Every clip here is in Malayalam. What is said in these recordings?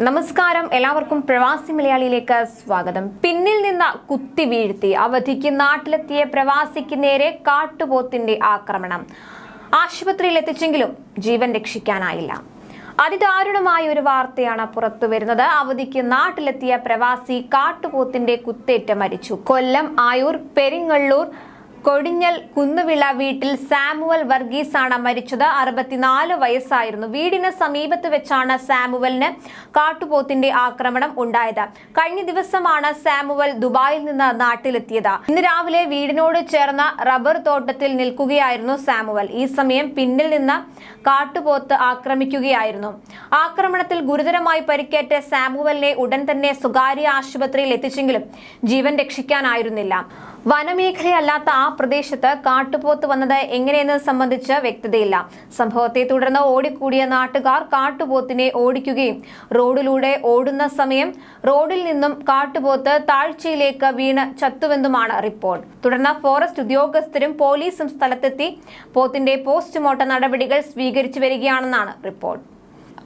നമസ്കാരം, എല്ലാവർക്കും പ്രവാസി മലയാളിയിലേക്ക് സ്വാഗതം. പിന്നിൽ നിന്ന് കുത്തി വീഴ്ത്തി അവധിക്ക് നാട്ടിലെത്തിയ പ്രവാസിക്ക് നേരെ കാട്ടുപോത്തിന്റെ ആക്രമണം. ആശുപത്രിയിൽ എത്തിച്ചെങ്കിലും ജീവൻ രക്ഷിക്കാനായില്ല. അതിദാരുണമായ ഒരു വാർത്തയാണ് പുറത്തു വരുന്നത്. അവധിക്ക് നാട്ടിലെത്തിയ പ്രവാസി കാട്ടുപോത്തിന്റെ കുത്തേറ്റ് മരിച്ചു. കൊല്ലം ആയൂർ പെരിങ്ങള്ളൂർ കൊടിഞ്ഞൽ കുന്നുവിള വീട്ടിൽ സാമുവൽ വർഗീസ് ആണ് മരിച്ചത്. 64 വയസ്സായിരുന്നു. വീടിന് സമീപത്ത് വെച്ചാണ് സാമുവലിന് കാട്ടുപോത്തിന്റെ ആക്രമണം ഉണ്ടായത്. കഴിഞ്ഞ ദിവസമാണ് സാമുവൽ ദുബായിൽ നിന്ന് നാട്ടിലെത്തിയത്. ഇന്ന് രാവിലെ വീടിനോട് ചേർന്ന റബ്ബർ തോട്ടത്തിൽ നിൽക്കുകയായിരുന്നു സാമുവൽ. ഈ സമയം പിന്നിൽ നിന്ന് കാട്ടുപോത്ത് ആക്രമിക്കുകയായിരുന്നു. ആക്രമണത്തിൽ ഗുരുതരമായി പരിക്കേറ്റ സാമുവലിനെ ഉടൻ തന്നെ സ്വകാര്യ ആശുപത്രിയിൽ എത്തിച്ചെങ്കിലും ജീവൻ രക്ഷിക്കാനായിരുന്നില്ല. വനമേഖലയല്ലാത്ത ആ പ്രദേശത്ത് കാട്ടുപോത്ത് വന്നത് എങ്ങനെയെന്നത് സംബന്ധിച്ച് വ്യക്തതയില്ല. സംഭവത്തെ തുടർന്ന് ഓടിക്കൂടിയ നാട്ടുകാർ കാട്ടുപോത്തിനെ ഓടിക്കുകയും റോഡിലൂടെ ഓടുന്ന സമയം റോഡിൽ നിന്നും കാട്ടുപോത്ത് താഴ്ചയിലേക്ക് വീണ് ചത്തുവെന്നുമാണ് റിപ്പോർട്ട്. തുടർന്ന് ഫോറസ്റ്റ് ഉദ്യോഗസ്ഥരും പോലീസും സ്ഥലത്തെത്തി പോത്തിന്റെ പോസ്റ്റ്മോർട്ടം നടപടികൾ സ്വീകരിച്ചു വരികയാണെന്നാണ് റിപ്പോർട്ട്.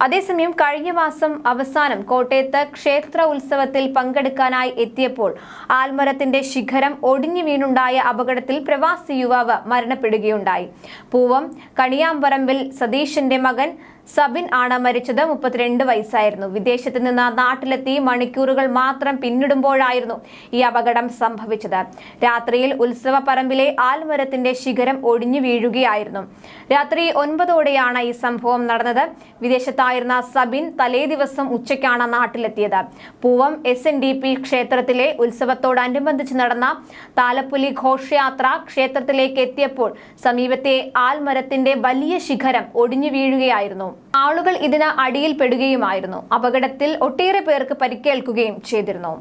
അതേസമയം കഴിഞ്ഞ മാസം അവസാനം കോട്ടയത്ത് ക്ഷേത്ര ഉത്സവത്തിൽ പങ്കെടുക്കാനായി എത്തിയപ്പോൾ ആൽമരത്തിന്റെ ശിഖരം ഒടിഞ്ഞു വീണുണ്ടായ അപകടത്തിൽ പ്രവാസി യുവാവ് മരണപ്പെടുകയുണ്ടായി. പൂവം കണിയാമ്പറമ്പിൽ സതീഷിന്റെ മകൻ സബിൻ ആണ് മരിച്ചത്. 32 വയസ്സായിരുന്നു. വിദേശത്ത് നിന്ന് നാട്ടിലെത്തി മണിക്കൂറുകൾ മാത്രം പിന്നിടുമ്പോഴായിരുന്നു ഈ അപകടം സംഭവിച്ചത്. രാത്രിയിൽ ഉത്സവ പറമ്പിലെ ആൽമരത്തിന്റെ ശിഖരം ഒടിഞ്ഞു വീഴുകയായിരുന്നു. രാത്രി 9ഓടെയാണ് ഈ സംഭവം നടന്നത്. വിദേശത്തായിരുന്ന സബിൻ തലേ ദിവസം ഉച്ചയ്ക്കാണ് നാട്ടിലെത്തിയത്. പൂവം SNDP ക്ഷേത്രത്തിലെ ഉത്സവത്തോടനുബന്ധിച്ച് നടന്ന താലപ്പൊലി ഘോഷയാത്ര ക്ഷേത്രത്തിലേക്ക് എത്തിയപ്പോൾ സമീപത്തെ ആൽമരത്തിന്റെ വലിയ ശിഖരം ഒടിഞ്ഞു വീഴുകയായിരുന്നു. ആളുകൾ ഇതിന് അടിയിൽപ്പെടുകയുമായിരുന്നു. അപകടത്തിൽ ഒട്ടേറെ പേർക്ക് പരിക്കേൽക്കുകയും ചെയ്തിരുന്നു.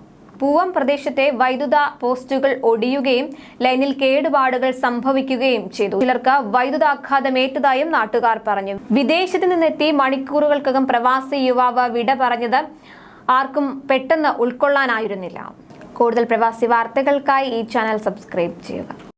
പൂവം പ്രദേശത്തെ വൈദ്യുത പോസ്റ്റുകൾ ഒടിയുകയും ലൈനിൽ കേടുപാടുകൾ സംഭവിക്കുകയും ചെയ്തു. ചിലർക്ക് വൈദ്യുതാഘാതമേറ്റതായും നാട്ടുകാർ പറഞ്ഞു. വിദേശത്ത് നിന്നെത്തി മണിക്കൂറുകൾക്കകം പ്രവാസി യുവാവ് വിട പറഞ്ഞത് ആർക്കും പെട്ടെന്ന് ഉൾക്കൊള്ളാനായിരുന്നില്ല. കൂടുതൽ പ്രവാസി വാർത്തകൾക്കായി ഈ ചാനൽ സബ്സ്ക്രൈബ് ചെയ്യുക.